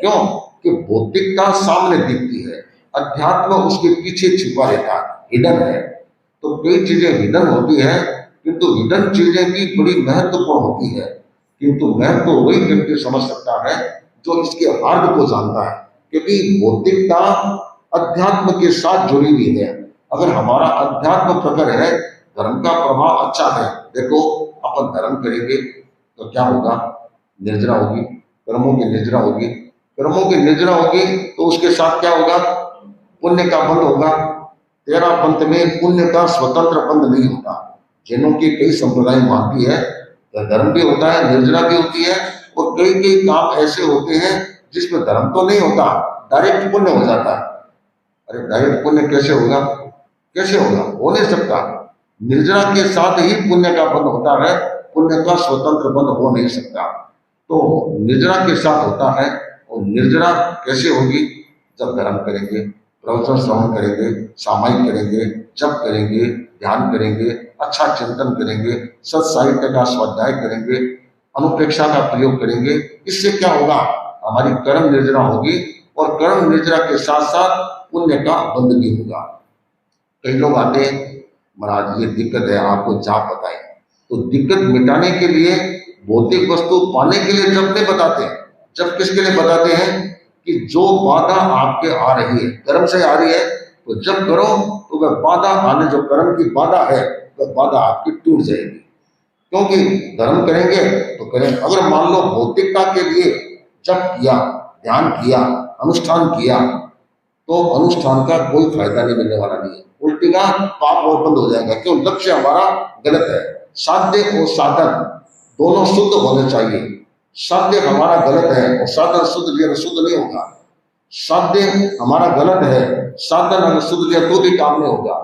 क्यों कि भौतिकता सामने दिखती है, अध्यात्म उसके पीछे छिपा रहता है, हिडन है। तो कई चीजें हिडन होती है, किंतु हिडन चीजें भी बड़ी महत्वपूर्ण होती है, किंतु महत्व वही व्यक्ति समझ सकता है जो इसके हार्द को जानता है। क्योंकि भौतिकता अध्यात्म के साथ जुड़ी हुई है। अगर हमारा अध्यात्म प्रखर है, धर्म का प्रभाव अच्छा है, देखो अपन धर्म करेंगे तो क्या होगा, निर्जरा होगी, कर्मों की निर्जरा होगी, कर्मों की निर्जरा होगी तो उसके साथ क्या होगा, पुण्य का बंध होगा। तेरा पंथ में पुण्य का स्वतंत्र बंध नहीं होता। जैनों की कई संप्रदाय मानती है धर्म भी होता है, निर्जरा भी होती है, और कई कई काम ऐसे होते हैं जिसमें धर्म तो नहीं होता, डायरेक्ट पुण्य हो जाता है। अरे डायरेक्ट पुण्य कैसे होगा, कैसे होगा, हो नहीं सकता। निर्जरा के साथ ही पुण्य का बंध होता है, पुण्य का स्वतंत्र बंध हो नहीं सकता। तो निर्जरा के साथ होता है, और निर्जरा कैसे होगी, जब धर्म करेंगे, प्रवचन श्रवण करेंगे, सामायिक करेंगे, जप करेंगे, ध्यान करेंगे, अच्छा चिंतन करेंगे, सत साहित्य का स्वाध्याय करेंगे, अनुप्रेक्षा का प्रयोग करेंगे। इससे क्या होगा, हमारी कर्म निर्जरा होगी, और कर्म निर्जरा के साथ साथ पुण्य का बंध भी होगा। कई लोग आते हैं, महाराज ये दिक्कत है, आपको जाप बताएं। तो दिक्कत मिटाने के लिए, भौतिक वस्तु पाने के लिए जप नहीं बताते हैं। जप किसके लिए बताते हैं कि जो बाधा आपके आ रही है, कर्म से आ रही है, तो जब करो तो वह बाधा आने, जो कर्म की बाधा है, वह बाधा आपकी टूट जाएगी। क्योंकि धर्म करेंगे तो करें। अगर मान लो भौतिकता के लिए जप किया, ध्यान किया, अनुष्ठान किया, तो अनुष्ठान का कोई फायदा नहीं मिलने वाला नहीं है, उल्टी का पाप और बंद हो जाएगा। क्यों, लक्ष्य हमारा गलत है। साध्य और साधन दोनों शुद्ध होने चाहिए। साध्य हमारा गलत है और साधन शुद्ध लिया शुद्ध नहीं होगा। साध्य हमारा गलत है, साधन अगर शुद्ध लिया तो भी काम नहीं होगा।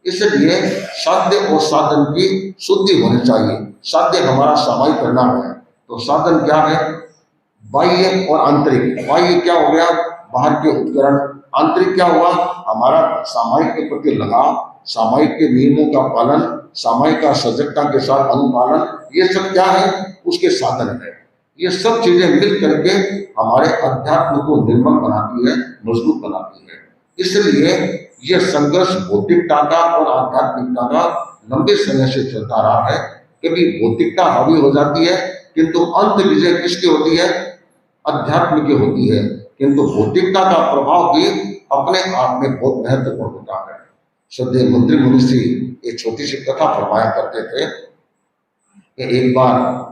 इसलिए साध्य और साधन की शुद्धि होनी चाहिए। साध्य हमारा सामायिक करना है, तो साधन क्या है, बाह्य और आंतरिक। बाह्य क्या हो गया, बाहर के उपकरण। आंतरिक क्या हुआ, हमारा सामायिक के प्रति लगाव, सामायिक के नियमों का पालन, सामायिक का सजगता के साथ अनुपालन। ये सब क्या है, उसके साधन है। ये सब चीजें मिल करके हमारे अध्यात्म को निर्मल बनाती है, मजबूत बनाती है। इसलिए ये संघर्ष भौतिकता का और आध्यात्मिकता का लंबे समय से चलता रहा है। कभी भौतिकता हावी हो जाती है, किंतु अंत विजय किसकी होती है, अध्यात्म की होती है। किंतु भौतिकता का प्रभाव भी अपने आप में बहुत महत्वपूर्ण होता है। श्रद्धेय मंत्री मुनिषि एक छोटी सी कथा फरमाया करते थे कि एक बार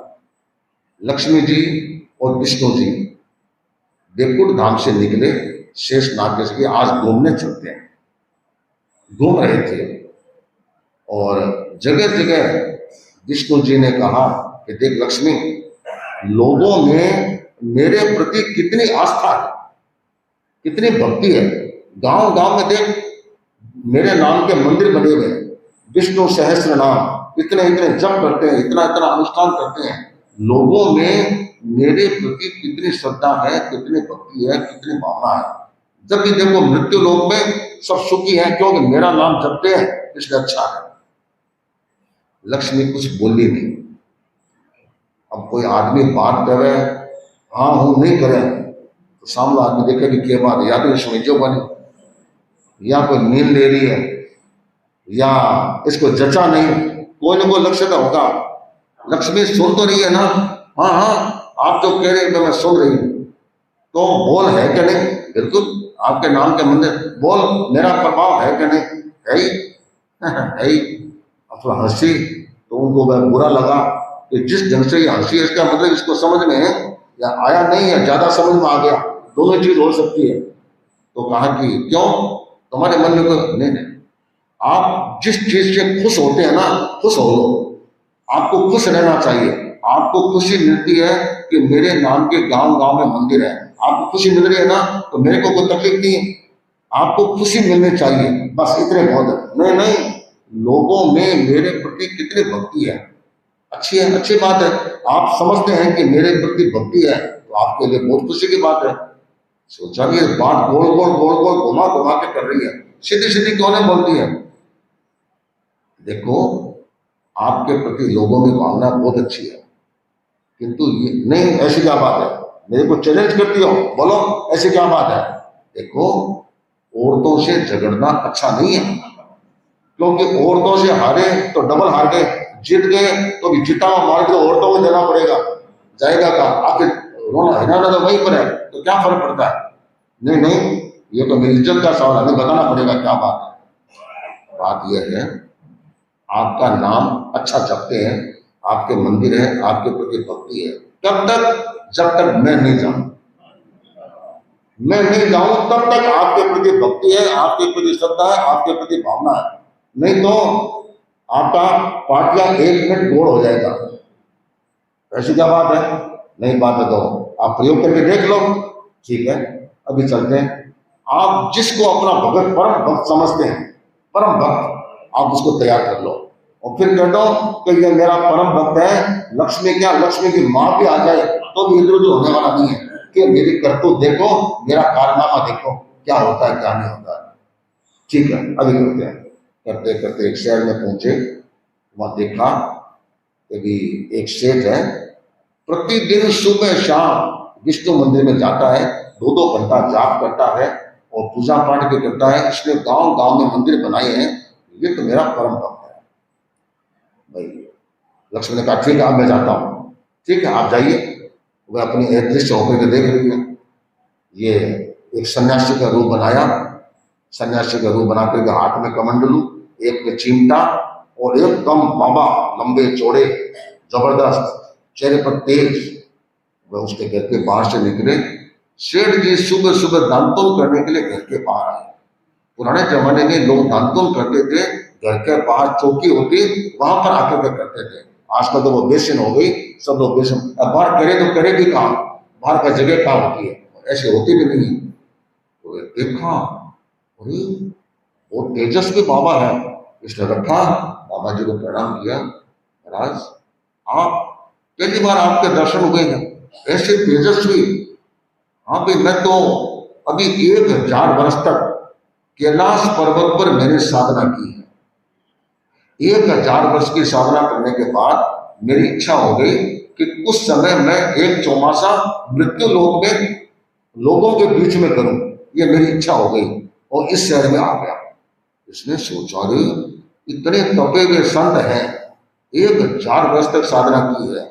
लक्ष्मी जी और विष्णु जी देवकुट धाम से निकले, शेष नाग के आज घूमने चलते हैं, घूम रहे थे, और जगह जगह विष्णु जी ने कहा कि देख लक्ष्मी, लोगों में मेरे प्रति कितनी आस्था है, कितनी भक्ति है। गांव गांव में देख मेरे नाम के मंदिर बने हुए, विष्णु सहस्त्र नाम, इतने इतने जप करते हैं, इतना इतना अनुष्ठान करते हैं। लोगों में मेरे प्रति कितनी श्रद्धा है, कितनी भक्ति है, कितनी भावना है। जब भी देखो मृत्यु लोक में सब सुखी है, क्योंकि मेरा नाम जपते हैं, इसलिए अच्छा है। लक्ष्मी कुछ बोली नहीं। अब कोई आदमी बात करे, हाँ हूं नहीं करे, तो सामने आदमी देखे कि क्या बात है, या तो सुनी जो बनी, या कोई नींद ले रही है, या इसको जचा नहीं, कोई ना कोई लक्ष्य तो होगा। लक्ष्मी सुन तो रही है ना, हाँ हाँ आप जो कह रहे हैं मैं सुन रही हूँ, तो बोल है कि नहीं, बिल्कुल आपके नाम के मंदिर, बोल मेरा प्रभाव है कि नहीं, है ही है ही। अथवा हंसी तो उनको वह बुरा लगा कि जिस ढंग से ये हंसी, इसका मतलब इसको समझ में है या आया नहीं है, ज्यादा समझ में आ गया, दोनों चीज हो सकती है। तो कहा कि क्यों, तुम्हारे मन में कोई नहीं, आप जिस चीज से खुश होते हैं ना, खुश हो लो। आपको खुश रहना चाहिए। आपको खुशी मिलती है कि मेरे नाम के गांव गांव में मंदिर है, आपको खुशी मिल रही है ना, तो मेरे को कोई तकलीफ नहीं है। आपको खुशी मिलनी चाहिए, बस इतने बहुत है। नहीं नहीं, लोगों में मेरे प्रति कितनी भक्ति है, अच्छी है, अच्छी बात है। आप समझते हैं कि मेरे प्रति भक्ति है, तो आपके लिए बहुत खुशी की बात है। सोचा कि बात गोल गोल गोल गोल घुमा घुमा के कर रही है, सीधी सीधी क्यों नहीं बोलती है। देखो आपके प्रति लोगों में भावना बहुत अच्छी है, किंतु ये नहीं, ऐसी क्या बात है, मेरे को चैलेंज करती हो, बोलो ऐसी क्या बात है। देखो, औरतों से झगड़ना अच्छा नहीं है, क्योंकि औरतों से हारे तो डबल हार गए, जीत गए तो भी जीता हुआ मार तो औरतों को देना पड़ेगा, जाएगा का आखिर रोना हिलाना तो वहीं पर है, तो क्या फर्क पड़ता है। नहीं नहीं, ये तो मेरी इज्जत का सवाल है, हमें बताना पड़ेगा क्या बात है। बात यह है, आपका नाम अच्छा जपते हैं, आपके मंदिर है, आपके प्रति भक्ति है, तब तक जब तक मैं नहीं जाऊं, मैं नहीं जाऊं तब तक आपके प्रति भक्ति है, आपके प्रति श्रद्धा है, आपके प्रति भावना है। नहीं तो आपका पाटिया 1 मिनट गोड़ हो जाएगा। ऐसी क्या बात है, नहीं बात है तो आप प्रयोग करके देख लो। ठीक है, अभी चलते हैं। आप जिसको अपना भगत परम भक्त समझते हैं, परम भक्त, आप उसको तैयार कर लो और फिर कह दो कि ये मेरा परम भक्त है। लक्ष्मी क्या, लक्ष्मी की मां भी आ जाए तो भी इधर उधर होने वाला नहीं है कि मेरी करतूत देखो, मेरा कारनामा देखो क्या होता है क्या नहीं होता है। ठीक है, अभी करते हैं। करते करते एक शहर में पहुंचे, वहां देखा कि एक सेठ है, प्रतिदिन सुबह शाम विष्णु मंदिर में जाता है, 2-2 घंटा जाप करता है और पूजा पाठ भी करता है। इसने गांव गांव में मंदिर बनाए हैं, ये तो मेरा परम भक्त है भाई। लक्ष्मण ने कहा ठीक है, अब मैं जाता हूँ। ठीक है, आप जाइए। वह अपनी अदृश्य होकर के देख रही है, ये एक सन्यासी का रूप बनाया, सन्यासी का रूप बना करके हाथ में कमंडलू, एक में चिमटा और एकदम बाबा लंबे चौड़े जबरदस्त, चेहरे पर तेज। वह उसके घर के बाहर से निकले। सेठ जी सुबह सुबह दानतोल करने के लिए घर के बाहर आए। पुराने जमाने में लोग दानतोल करते थे, घर के बाहर चौकी होती, वहां पर आकर के करते थे। आजकल तो वो बेसिन हो गई, सब लोग बेसिन, अब बाहर करे तो करे भी काम, बाहर का जगह कहाँ होती है, ऐसी होती भी नहीं। तो देखा, अरे वो तेजस्वी बाबा है। इसने रखा, बाबा जी को प्रणाम किया, महाराज आप, पहली बार आपके दर्शन हुए हैं, ऐसे तेजस्वी। हाँ भाई, मैं तो अभी 1000 वर्ष तक कैलाश पर्वत पर मैंने साधना की है। 1000 वर्ष की साधना करने के बाद मेरी इच्छा हो गई कि कुछ समय मैं एक चौमासा मृत्यु लोक में लोगों के बीच में करूं, ये मेरी इच्छा हो गई और इस शहर में आ गया। इसने सोचा, रे इतने तपे हुए संत हैं, 1000 वर्ष तक साधना की है,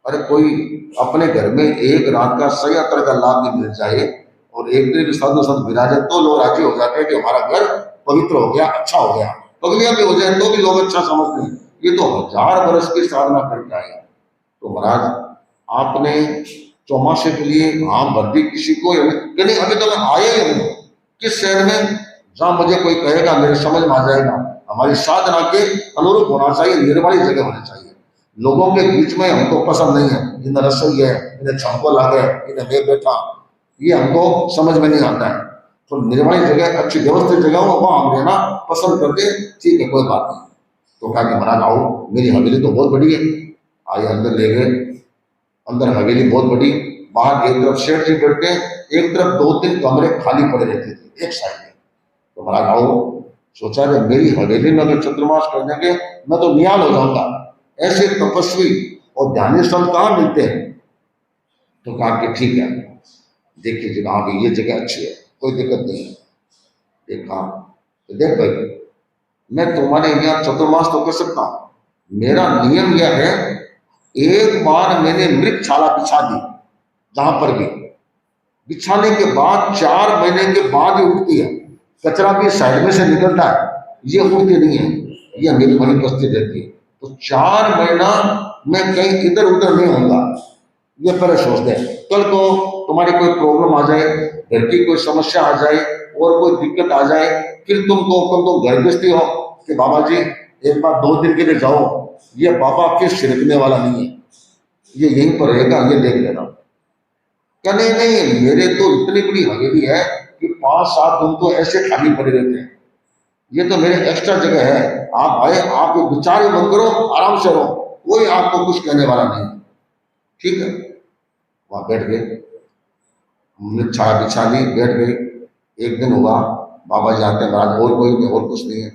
अरे कोई अपने घर में एक रात का सही यात्रा का लाभ भी मिल जाए और एक दिन साधु संत विराजे तो लोग राजी हो जाते हैं कि हमारा घर पवित्र हो गया, अच्छा हो गया। पगलियां भी हो जाए तो भी लोग अच्छा समझते हैं, ये तो 1000 वर्ष की साधना करके आए। तो महाराज आपने चौमासे के लिए आम भर दी किसी को, नहीं अभी तो मैं आया ही हूँ किस शहर में जहां मुझे कोई कहेगा मेरे समझ में आ जाएगा। हमारी साधना के अनुरूप होना चाहिए, निर्वाणी जगह होनी चाहिए। लोगों के बीच में हमको पसंद नहीं है, इन्हें रसोई है, इन्हें छापो ला गए, इन्हें मैं बैठा, ये हमको समझ में नहीं आता है। तो निर्वाणी जगह, अच्छी व्यवस्थित जगह हो, वहां हम रहना पसंद करते। ठीक है, कोई बात नहीं। तो कहा कि महाराज आओ, मेरी हवेली तो बहुत बड़ी है। आइए, अंदर ले गए। अंदर हवेली बहुत बड़ी, बाहर एक तरफ सेठ जी बैठते, एक तरफ 2-3 कमरे खाली पड़े रहते थे एक साइड में। तो महाराज आओ, सोचा कि मेरी हवेली में अगर चतुर्मास कर देंगे मैं तो निहाल हो जाऊंगा, ऐसे तपस्वी और ध्यानी संत कहाँ मिलते हैं। तो कहा कि ठीक है, देखिए जगह आ गई, ये जगह अच्छी है, कोई दिक्कत नहीं है। देखा, तो देख भाई, मैं तुम्हारे यहाँ चतुर्मास तो कर सकता हूं, मेरा नियम यह है, एक बार मैंने मृगशाला बिछा दी, जहां पर भी बिछाने के बाद 4 महीने के बाद ही उठती है, कचरा भी साइड में से निकलता है, ये उठती नहीं है, ये मेरी वहीं उपस्थित रहती है। तो 4 महीना मैं कहीं इधर उधर नहीं होगा। ये पहले सोचते हैं, कल को तुम्हारी कोई प्रॉब्लम आ जाए, घर की कोई समस्या आ जाए और कोई दिक्कत आ जाए, फिर तुम घर गृहस्थी हो कि बाबा जी एक बार 2 दिन के लिए जाओ, ये बाबा फिर छिड़कने वाला नहीं है, ये यहीं पर रहेगा, ये देख लेना। क्या नहीं नहीं, मेरे तो इतनी बड़ी हवेली है कि 5-7 दिन तो ऐसे खाली पड़े रहते हैं, ये तो मेरे एक्स्ट्रा जगह है। आप आए, आप विचार ही मत करो, आराम से रहो, कोई आपको कुछ कहने वाला नहीं। ठीक है, वहां बैठ गए, हमने छाया बिछा ली, बैठ गए। एक दिन हुआ, बाबा जी आते हैं, महाराज और कोई नहीं, और कुछ नहीं है।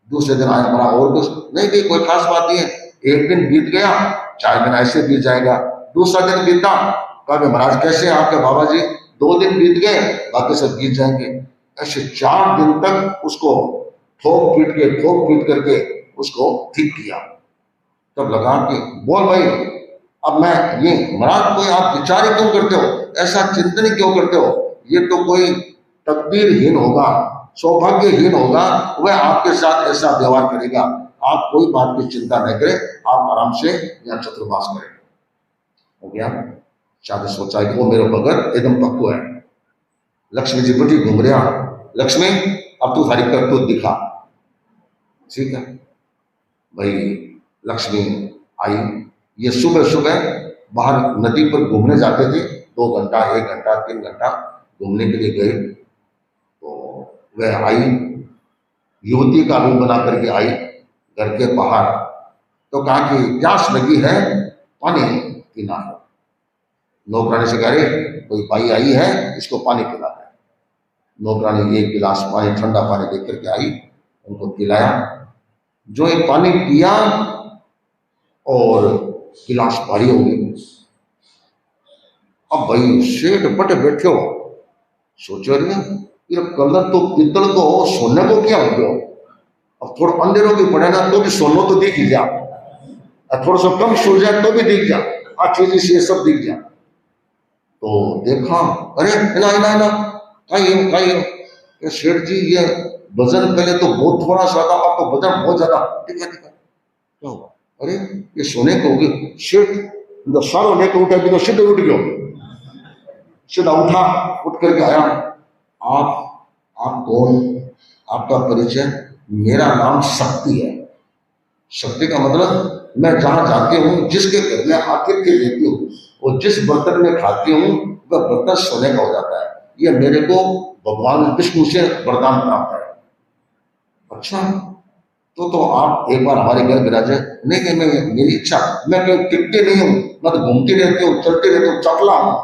दूसरे दिन आए, महाराज और कुछ नहीं, नहीं कोई खास बात नहीं है। एक दिन बीत गया, 4 दिन ऐसे बीत जाएगा, दूसरा दिन बीता, कहा कि महाराज कैसे हैं आपके बाबा जी? 2 दिन बीत गए, बाकी सब बीत जाएंगे। ऐसे 4 दिन तक उसको ठोक पीट करके उसको ठीक किया। तब लगा कि बोल भाई, अब मैं ये महाराज कोई आप विचार ही क्यों करते हो, ऐसा चिंतन क्यों करते हो? ये तो कोई तकदीरहीन होगा, सौभाग्यहीन होगा, वह आपके साथ ऐसा व्यवहार करेगा। आप कोई बात की चिंता न करें, आप आराम से यहाँ चतुर्मास करें। हो गया। शायद सोचा कि वो मेरा भगत एकदम पक्को है। लक्ष्मी जी बड़ी घूम रहा, लक्ष्मी अब तू सारी करतूत दिखा। ठीक है भाई, लक्ष्मी आई। ये सुबह सुबह बाहर नदी पर घूमने जाते थे, 2 घंटा 1 घंटा 3 घंटा घूमने के लिए गए। तो वह आई, युवती का रूप बना करके आई घर के बाहर। तो कहा कि प्यास लगी है, पानी पीना है। नौकरानी से कह रहे कोई बाई आई है, इसको पानी पिला है। नौकरानी 1 गिलास पानी, ठंडा पानी लेकर के आई, उनको पिलाया। जो एक पानी पिया और गिलास भारी हो गई। अब भाई सेठ बटे बैठे हो, सोचो रहे ये कलर तो पित्तल को हो, सोने को क्या हो गया? अब थोड़ा अंधेरों की पड़े ना तो भी सोनो तो दिख ही जा, थोड़ा सा कम सो जाए तो भी दिख जा, अच्छी चीज ये सब दिख जा। तो देखा, अरे ना ना ना ये सेठ जी, ये वजन पहले तो बहुत थोड़ा सा था, अब तो वजन बहुत ज्यादा। ठीक है क्या हुआ? अरे ये सोने को होगी। सेठ सारो लेकर उठा भी तो सीधे उठ गयो, सीधा उठा, उठ करके आया। आप कौन? आपका परिचय? मेरा नाम शक्ति है। शक्ति का मतलब मैं जहां जाती हूँ, जिसके घर में आतिथ्य लेती हूँ और जिस बर्तन में खाती हूँ वह बर्तन सोने का हो जाता है। ये मेरे को भगवान विष्णु से वरदान प्राप्त है। अच्छा, तो आप एक बार हमारे घर विराजे। नहीं, मैं मेरी इच्छा, मैं कहीं टिकती नहीं हूँ, मैं तो घूमती रहती हूँ, चलती रहती हूँ, चपला हूँ।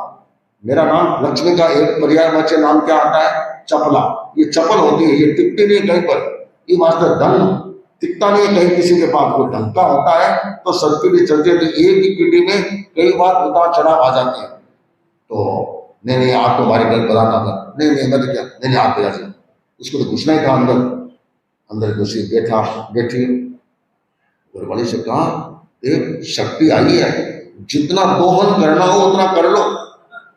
मेरा नाम लक्ष्मी का एक पर्यायवाची नाम क्या आता है? चपला। ये चपल होती है, ये टिकती नहीं कहीं पर। ये वास्ते धन टिकता नहीं कहीं किसी के पास। कोई ढंग का होता है तो सब पीढ़ी चलती है, तो एक ही पीढ़ी में कई बार उतार चढ़ाव आ जाते हैं। तो नहीं आपको हमारे घर बुलाना था। नहीं मैं तो क्या, नहीं आप विराजे। इसको तो घुसना ही था अंदर घुसी, बैठी। घरवाली से कहा, देख शक्ति आई है, जितना दोहन करना हो उतना कर लो,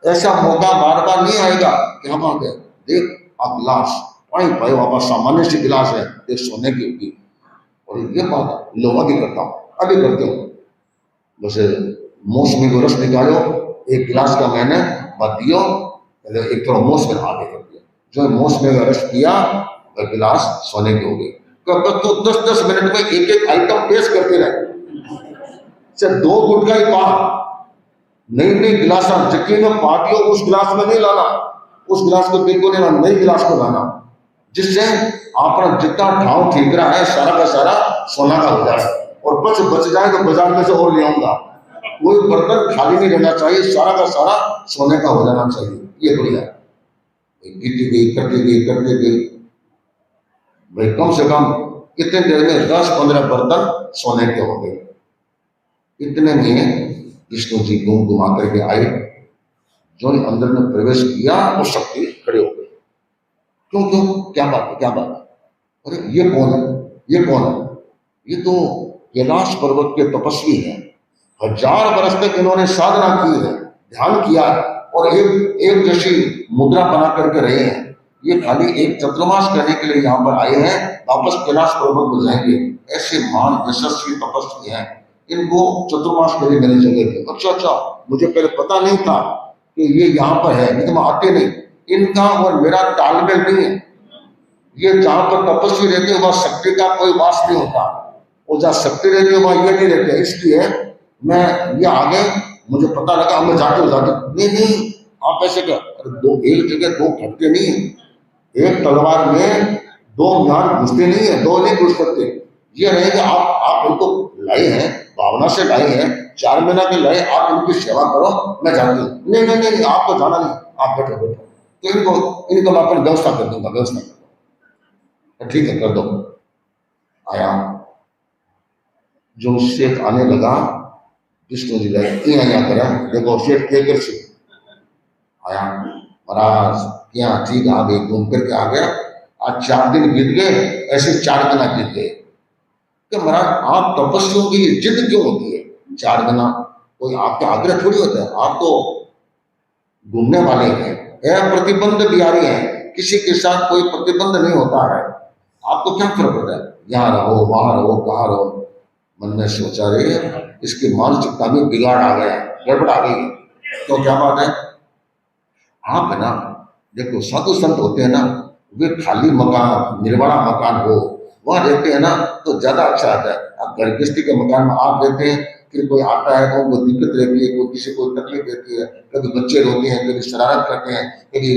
ऐसा मौका बार बार नहीं आएगा। क्या बात है? देख आप गिलास पानी पाए, वापस सामान्य सी गिलास है, देख सोने की होगी। और ये बात लोहा की करता हूँ, अभी करते हो। जैसे मौसमी को रस निकालो, 1 गिलास का मैंने मत दियो, एक थोड़ा मौसमी आगे कर दिया। जो मौसमी का रस किया वह गिलास सोने की हो गई। तो 10-10 मिनट में एक आइटम टेस्ट करते रहे। 2 गुटका ही पा, नई गिलास चक्की में पाटियो, उस गिलास में नहीं लाना, उस गिलास को बिल्कुल नहीं लाना, नई गिलास को लाना, जिससे अपना जितना ठाव ठीक रहा है सारा का सारा सोना का हो जाए। और बच जाए तो बाजार में से और ले आऊंगा। कोई बर्तन खाली नहीं रहना चाहिए, सारा का सारा सोने का हो जाना चाहिए। ये बढ़िया करती गई भाई, कम से कम कितने देर में 10-15 बर्तन सोने के हो गए। इतने में विष्णु जी घुमा करके आए। जो अंदर में प्रवेश किया वो शक्ति खड़े हो गए। क्यों क्या बात है? अरे ये कौन है? ये तो कैलाश पर्वत के तपस्वी हैं। 1000 वर्ष तक इन्होंने साधना की है, ध्यान किया और एक जैसी मुद्रा बना करके रहे हैं। ये खाली एक चतुर्मास करने के लिए यहाँ पर आए हैं, वापस कैलाश पर्वत को जाएंगे। ऐसे महान यशस्वी तपस्वी हैं, इनको चतुर्मास के लिए मैंने जगह दी। अच्छा, मुझे पहले पता नहीं था कि ये यहाँ पर है, नहीं तो मैं आते नहीं। इनका और मेरा तालमेल नहीं है। ये जहां पर तपस्वी रहते हैं वहां शक्ति का कोई वास नहीं होता, और जहाँ शक्ति रहती है वहां ये नहीं रहते। इसलिए मैं ये आगे मुझे पता लगा, मैं जाते नहीं आप ऐसे क्या, एक जगह 2 घटते नहीं है, एक तलवार में 2 ज्ञान घुसते नहीं है, 2 नहीं घुस सकते। ये रहे कि आप उनको लाए हैं, भावना से लाए हैं, 4 महीना के लाए, आप इनकी सेवा करो, मैं जाती हूँ। नहीं आपको जाना नहीं, आप बैठो। तो इनको मैं अपनी व्यवस्था कर दूंगा, ठीक है कर दो। आया, जो शेख आने लगा, विष्णु जी गए करा, देखो शेख के आया महाराज, यहाँ ठीक आ गई, घूम करके आ गया। आज 4 दिन बीत गए, ऐसे 4 दिन बीत गए कि महाराज आप तपस्वियों की ये जिद क्यों होती है? 4 दिन कोई आपका आग्रह थोड़ी होता है, आप तो घूमने वाले हैं, प्रतिबंध बिहारी हैं, किसी के साथ कोई प्रतिबंध नहीं होता है, आपको क्या फर्क पड़ता है? यहाँ रहो, वहां रहो, कहाँ रहो। मन में सोचा रे, इसकी मानसिकता में बिगाड़ आ गया, गड़बड़ आ गई। तो क्या बात है? आप है ना, देखो साधु संत होते हैं ना, वे खाली मकान, निर्वाणा मकान हो वहां रहते हैं ना, तो ज्यादा अच्छा आता है। अब घर गृहस्थी के मकान में आप रहते हैं, फिर कोई आता है तो उनको दिक्कत रहती है, कोई किसी को तकलीफ रहती है, कभी बच्चे रोते हैं, कभी शरारत करते हैं, कभी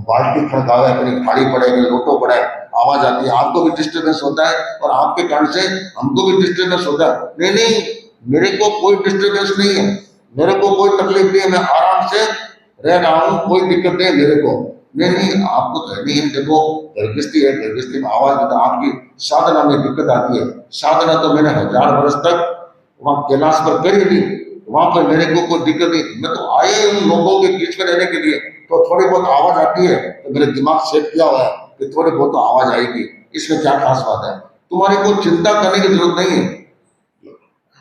बाल्टी खड़कावे, कभी थाली पड़े, कभी लोटो पड़े, आवाज आती है, आपको भी डिस्टर्बेंस होता है और आपके कारण से हमको भी डिस्टर्बेंस होता है। नहीं नहीं, मेरे को कोई डिस्टर्बेंस नहीं है, मेरे को कोई तकलीफ नहीं है, मैं आराम से रह रहा हूँ, कोई दिक्कत नहीं है मेरे को। नहीं नहीं, आपको करनी है, देखो गर्गस्ती है, गर्गस्ती में आवाज देता, आपकी साधना में दिक्कत आती है। साधना तो मैंने 1000 वर्ष तक वहां कैलाश पर करी थी, वहां पर मेरे को कोई दिक्कत नहीं, मैं तो आए उन लोगों के बीच में रहने के लिए, तो थोड़ी बहुत आवाज आती है तो मेरे दिमाग सेट किया हुआ है कि थोड़ी बहुत तो आवाज आएगी, इसमें क्या खास बात है? तुम्हारी कोई चिंता करने की जरूरत नहीं है।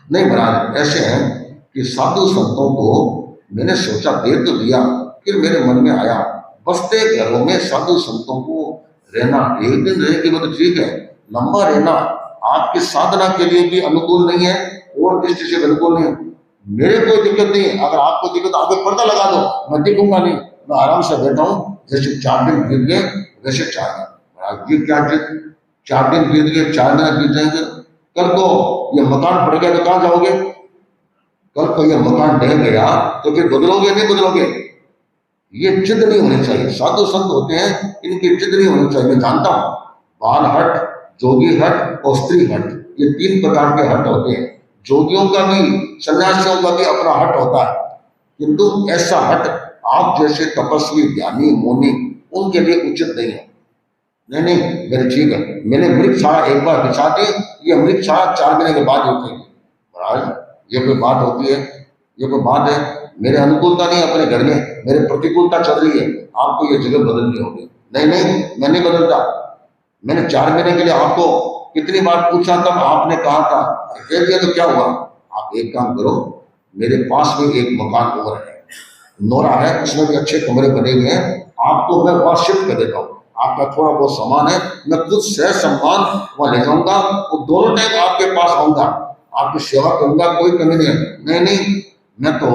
नहीं महाराज, ऐसे हैं कि साधु संतों को मैंने सोचा दे तो दिया, फिर मेरे मन में आया बसते घरों में साधु संतों को रहना, एक दिन रहेगी वो तो ठीक है, लंबा रहना आपकी साधना के लिए भी अनुकूल नहीं है और दृष्टि से अनुकूल नहीं है। मेरे कोई दिक्कत नहीं है, अगर आपको दिक्कत, आगे पर्दा लगा दो, मैं दिखूंगा नहीं, मैं आराम से बैठा हूँ। जैसे 4 दिन बीत गए वैसे 4 दिन, क्या 4 दिन बीत गए, 4 दिन बीत जाएंगे, कल को ये मकान पड़ गया तो कहाँ जाओगे? कल को ये मकान ढह गया तो फिर बदलोगे नहीं बदलोगे? ये जिद नहीं होनी चाहिए। साधु संत होते हैं, इनकी जिद नहीं होनी चाहिए। मैं जानता हूं बाल हट, जोगी हट और स्त्री हट, ये 3 प्रकार के हट होते हैं। जोगियों का भी, सन्यासियों का भी अपना हट होता है, किंतु ऐसा हट आप जैसे तपस्वी, ज्ञानी, मौनी उनके लिए उचित नहीं है। नहीं नहीं, मेरे ठीक है, मैंने मृगशाला एक बार बिछा दी, ये मृगशाला 4 महीने के बाद उठेगी। महाराज ये कोई बात होती है? ये कोई बात है? मेरे अनुकूलता नहीं अपने घर में, मेरे प्रतिकूलता चल रही है, आपको ये जगह बदलनी होगी। नहीं नहीं, मैं नहीं बदलता। मैंने 4 महीने के लिए आपको कितनी बार पूछा, तब आपने कहा था, कह दिया तो क्या हुआ? आप एक काम करो, मेरे पास में एक मकान और है, नोरा है, उसमें भी अच्छे कमरे बने हुए हैं, आपको मैं वहां शिफ्ट कर देता हूँ। आपका थोड़ा बहुत सामान है, मैं खुद सह सम्मान वहां ले जाऊंगा, वो दोनों टाइम आपके पास आऊंगा, आपकी सेवा करूंगा, कोई कमी नहीं है। नहीं नहीं, मैं तो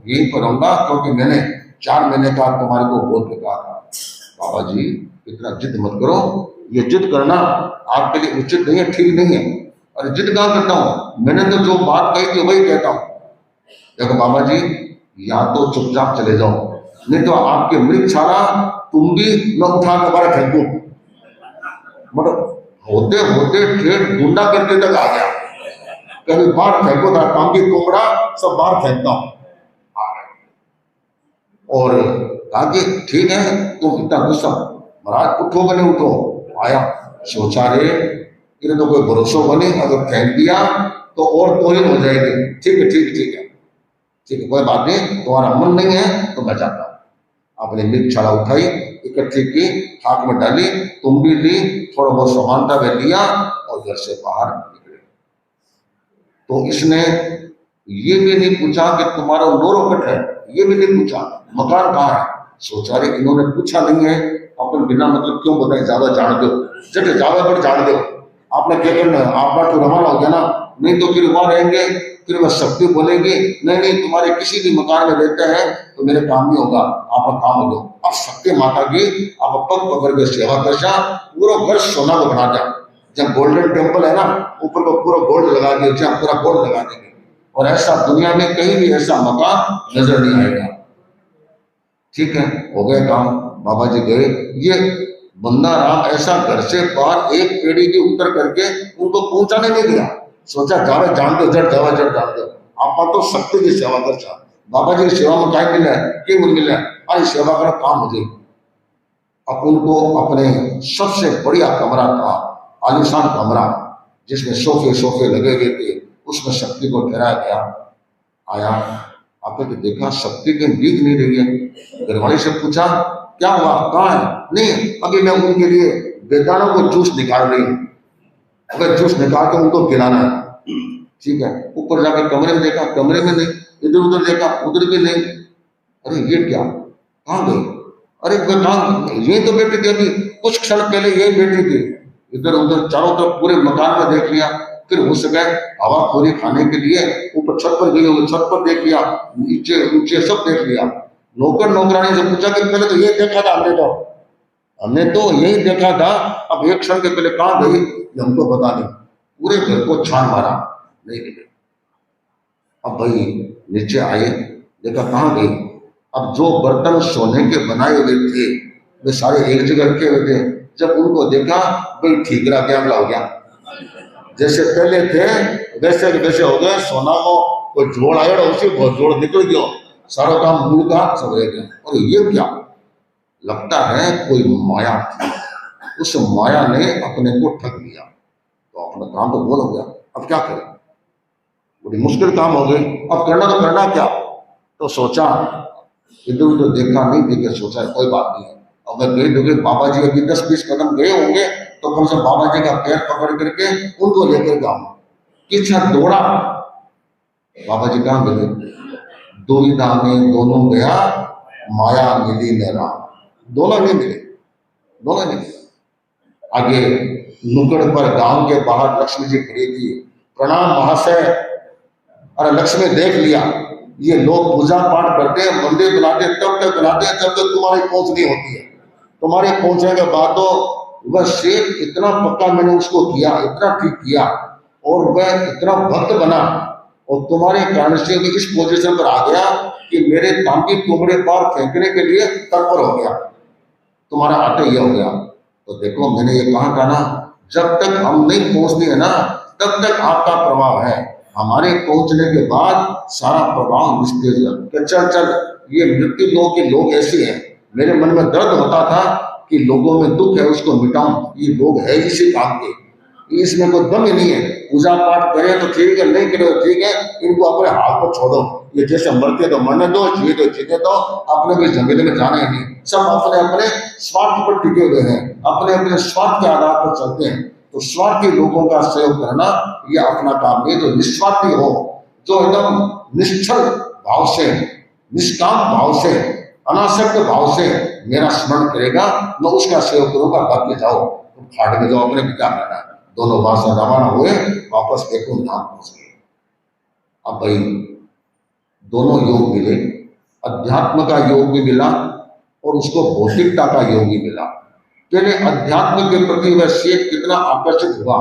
यहीं पर रहूंगा, क्योंकि मैंने 4 महीने का तुम्हारे को बोल के कहा था। बाबा जी इतना जिद मत करो, ये जिद करना आपके लिए उचित नहीं है, ठीक नहीं है। और जिद कहाँ करता हूँ, मैंने तो जो बात कही थी वही कहता हूँ। देखो बाबा जी, या तो चुपचाप चले जाओ, नहीं तो आपके मृगशाला तुम भी मैं उठा के बाहर फेंक दूं। मतलब होते होते ठेठ गुंडा करके तक आ गया, कभी बाहर फेंको था, काम की कोमड़ा सब बाहर फेंकता हूं। और कहा ठीक है, तुम इतना गुस्सा, महाराज उठो बने उठो। आया, सोचा रे इन्हें तो कोई भरोसा बने, अगर फेंक दिया तो और तोहिन हो जाएगी। ठीक है ठीक है ठीक है ठीक है, कोई बात नहीं, तुम्हारा मन नहीं है तो मैं जाता हूं। आपने मृगशाला उठाई, इकट्ठी की, हाथ में डाली, तुम भी ली, थोड़ा बहुत समानता में लिया और घर से बाहर निकले। तो इसने ये भी नहीं पूछा कि तुम्हारा नोरोकट है, ये भी नहीं पूछा मकान कहाँ है। सोचा रे इन्होंने पूछा नहीं है, अपन बिना मतलब क्यों बताए, ज्यादा जान दो, जट ज्यादा पर जान दो। आपने क्या करना, आप बात तो रवाना हो गया ना, नहीं तो फिर वहां रहेंगे, फिर वह शक्ति बोलेगी नहीं नहीं तुम्हारे किसी भी मकान में रहते हैं तो मेरे काम नहीं होगा, आपका काम हो। अब शक्ति माता की आप पग पकड़ के सेवा कर जा, पूरा घर सोना को बना जा। जब गोल्डन टेम्पल है ना, ऊपर को पूरा गोल्ड लगा दिया, जहाँ पूरा गोल्ड लगा देंगे, और ऐसा दुनिया में कहीं भी ऐसा मकान नजर नहीं आएगा। ठीक है, हो गया काम, बाबा जी गए। ये बंदा राम ऐसा घर से बाहर एक पेड़ी के उतर करके उनको पहुंचाने नहीं दिया। सोचा जावे जान दो, जट जावे जट जान दो, आप तो शक्ति की सेवा कर चा। बाबा जी की सेवा में क्या मिला है, क्यों मिला है, आज सेवा का काम हो जाए। अब उनको अपने सबसे बढ़िया कमरा था, आलिशान कमरा, जिसमें सोफे सोफे लगे हुए थे, उसमें शक्ति को ठहराया गया। आया, आपने तो देखा शक्ति कहीं दिख नहीं रही है। घरवाली से पूछा क्या हुआ, कहाँ है? नहीं, अभी मैं उनके लिए बेदानों को जूस निकाल रही हूँ, अगर जूस निकाल के उनको खिलाना है। ठीक है, ऊपर जाकर कमरे में देखा, कमरे में नहीं, इधर उधर देखा, उधर भी नहीं। अरे ये क्या, कहाँ गई? अरे कहाँ, यही तो बैठी थी, अभी कुछ क्षण पहले यही बैठी थी। इधर उधर चारों तरफ पूरे मकान में देख लिया, फिर हो सके हवाखोरी खाने के लिए ऊपर छत पर गई होगी, छत पर देख लिया, नीचे नीचे सब देख लिया। नौकर नौकरानी से पूछा कि पहले तो ये देखा था हमने तो यही देखा था, अब एक क्षण के पहले कहाँ गई ये हमको बता नहीं। पूरे घर को छान मारा, नहीं मिले। अब भाई नीचे आए, देखा कहाँ गई। अब जो बर्तन सोने के बनाए हुए थे वे सारे एक जगह रखे हुए थे। जब उनको देखा भाई ठीकरा क्या हो गया, जैसे पहले थे वैसे वैसे हो गए। सोना को कोई जोड़ आया उसी बहुत जोड़ निकल गया, सारा काम मूल का सब रह गया। और ये क्या, लगता है कोई माया थी, उस माया ने अपने को ठग लिया। तो अपना काम तो बोल हो गया, अब क्या करें, बड़ी मुश्किल काम हो गई। अब करना तो करना क्या, तो सोचा, इधर उधर देखा नहीं देखे, सोचा कोई बात नहीं है, अगर गए लोगे बाबा जी अभी 10-20 कदम गए होंगे तो कम से कम बाबा जी का पैर पकड़ करके उनको लेकर जाऊं। पीछा दौड़ा, बाबा जी कहाँ मिले, दुविधा में दोनों गया, माया मिली मेरा, दोनों नहीं मिले, दोनों नहीं मिले। आगे नुकड़ पर गांव के बाहर लक्ष्मी जी खड़ी थी, प्रणाम महाशय। अरे लक्ष्मी देख लिया, ये लोग पूजा पाठ करते हैं, मंदिर बुलाते तब तक बुलाते हैं जब तक तुम्हारी पहुंच नहीं होती है। तुम्हारे पहुंचने के बाद तो वह शेर इतना पक्का मैंने उसको किया, इतना ठीक किया, और वह इतना भक्त बना, और तुम्हारे कारण से भी इस पोजीशन पर आ गया कि मेरे तांबी टुकड़े पार फेंकने के लिए तत्पर हो गया, तुम्हारा आटे ये हो गया। तो देखो मैंने ये कहा था ना, जब तक हम नहीं पहुंचते हैं ना तब तक आपका प्रभाव है, हमारे पहुंचने के बाद सारा प्रभाव निस्तेज है। चल चल, ये मृत्यु लोग के लोग ऐसे हैं। मेरे मन में दर्द होता था कि लोगों में दुख है उसको मिटाऊं, ये लोग है इसी काम के, इसमें कोई दम ही नहीं है। पूजा पाठ करें तो ठीक है, नहीं करें तो ठीक है, इनको अपने हाथ पर छोड़ो, ये जैसे मरते तो मरने दो, जिए तो जीने दो, अपने भी जमीन में जाना ही नहीं। सब अपने अपने स्वार्थ पर टिके हुए हैं, अपने अपने स्वार्थ के आधार पर चलते हैं। तो स्वार्थी लोगों का सहयोग करना यह अपना काम नहीं। जो निस्वार्थी हो, जो एकदम निश्चल भाव से, निष्काम भाव से, अनासक्त भाव से मेरा स्मरण करेगा, मैं उसका सहयोग करूंगा। बाकी जाओ तो फाट में जाओ, अपने भी क्या करना। दोनों बार से रवाना हुए, वापस वैकुंठ धाम पहुंच गए। अब भाई दोनों योग मिले, अध्यात्म का योग भी मिला और उसको भौतिकता का योग भी मिला। पहले अध्यात्म के प्रति वह शेख कितना आकर्षित हुआ,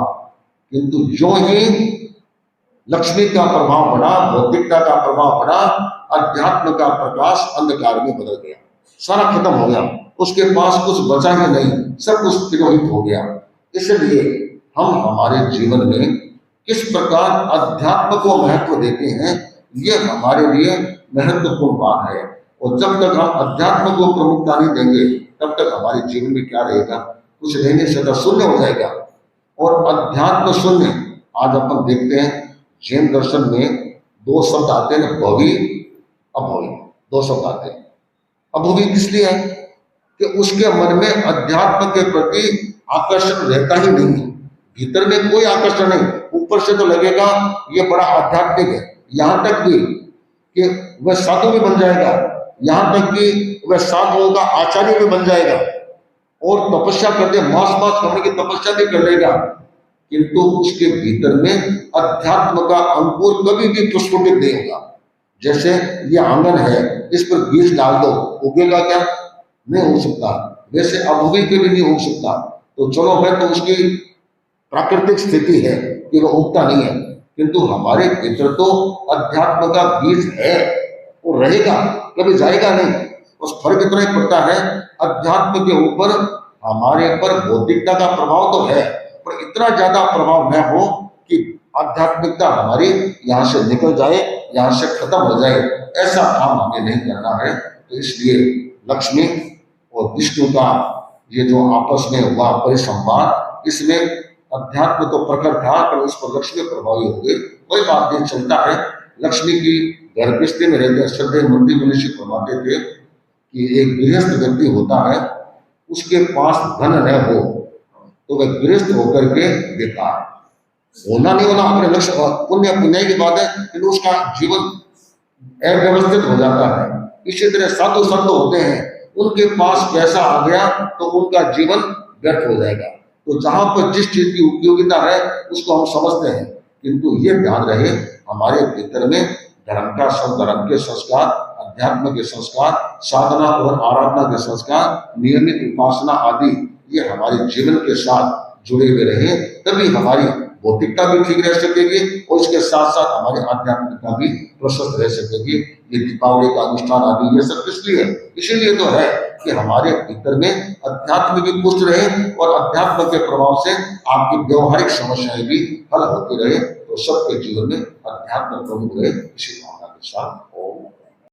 किंतु जो ही लक्ष्मी का प्रभाव बढ़ा, भौतिकता का प्रभाव बढ़ा, अध्यात्म का प्रकाश अंधकार में बदल गया, सारा खत्म हो गया, उसके पास कुछ बचा ही नहीं, सब कुछ तिरोहित हो गया। इसलिए हम हमारे जीवन में किस प्रकार अध्यात्म को महत्व देते हैं, ये हमारे लिए महत्वपूर्ण बात है। और जब तक हम अध्यात्म को प्रमुखता नहीं देंगे तब तक हमारे जीवन में क्या रहेगा, कुछ रहने से तो शून्य हो जाएगा। और अध्यात्म शून्य, आज अपन देखते हैं जैन दर्शन में दो शब्द आते हैं, भवी अभवी, दो शब्द आते हैं। अभवी इसलिए है कि उसके मन में अध्यात्म के प्रति आकर्षण रहता ही नहीं है, भीतर में कोई आकर्षण नहीं। ऊपर से तो लगेगा ये बड़ा आध्यात्मिक है, यहाँ तक भी कि वह साधु भी बन जाएगा, यहाँ तक कि वह साधुओं का आचार्य भी बन जाएगा और तपस्या करते मास मास करने की तपस्या भी कर लेगा, किंतु उसके भीतर में अध्यात्म का अंकुर कभी भी प्रस्फुटित नहीं होगा। जैसे ये आंगन है, इस पर बीज डाल दो, उगेगा क्या? नहीं हो सकता। वैसे अभवी के भी नहीं हो सकता। तो चलो मैं तो उसकी प्राकृतिक स्थिति है कि वह उगता नहीं है, किंतु हमारे भीतर तो अध्यात्म का बीज है, वो रहेगा, कभी जाएगा नहीं। उस फर्क इतना ही पड़ता है, अध्यात्म के ऊपर हमारे पर भौतिकता का प्रभाव तो है, पर इतना ज्यादा प्रभाव न हो कि आध्यात्मिकता हमारी यहाँ से निकल जाए, यहाँ से खत्म हो जाए। ऐसा काम हमें नहीं करना है। तो इसलिए लक्ष्मी और विष्णु का ये जो आपस में हुआ परिसंवाद, इसमें अध्यात्म तो प्रकट था पर उस पर लक्ष्मी प्रभावी हो गई। कोई बात नहीं, चलता है। लक्ष्मी की गर्भस्थी में रहते श्रद्धेय मंदिर मनुष्य फरमाते थे कि एक गृहस्थ व्यक्ति होता है, उसके पास धन न हो तो वह गृहस्थ होकर के बेकार, होना नहीं होना अपने लक्ष्य पुण्य पुण्य की बात है, लेकिन उसका जीवन अव्यवस्थित हो जाता है। इसी तरह साधु संत होते हैं, उनके पास पैसा आ गया तो उनका जीवन व्यर्थ हो जाएगा। तो जहां पर जिस चीज की उपयोगिता है उसको हम समझते हैं, किंतु ये ध्यान रहे हमारे भीतर में धर्म के संस्कार, अध्यात्म के संस्कार, साधना और आराधना के संस्कार, नियमित उपासना आदि ये हमारे जीवन के साथ जुड़े हुए रहे, तभी हमारी भौतिकता भी ठीक रह सकेगी और इसके साथ साथ हमारी आध्यात्मिकता भी प्रशस्त रह सकेगी। ये दीपावली का अनुष्ठान आदि ये सब किस लिए है? इसीलिए तो है कि हमारे भीतर में अध्यात्म भी पुष्ट रहे और अध्यात्म के प्रभाव से आपकी व्यवहारिक समस्याएं भी हल होती रहे, तो सबके जीवन में अध्यात्म प्रमुख रहे। इसी भावना के साथ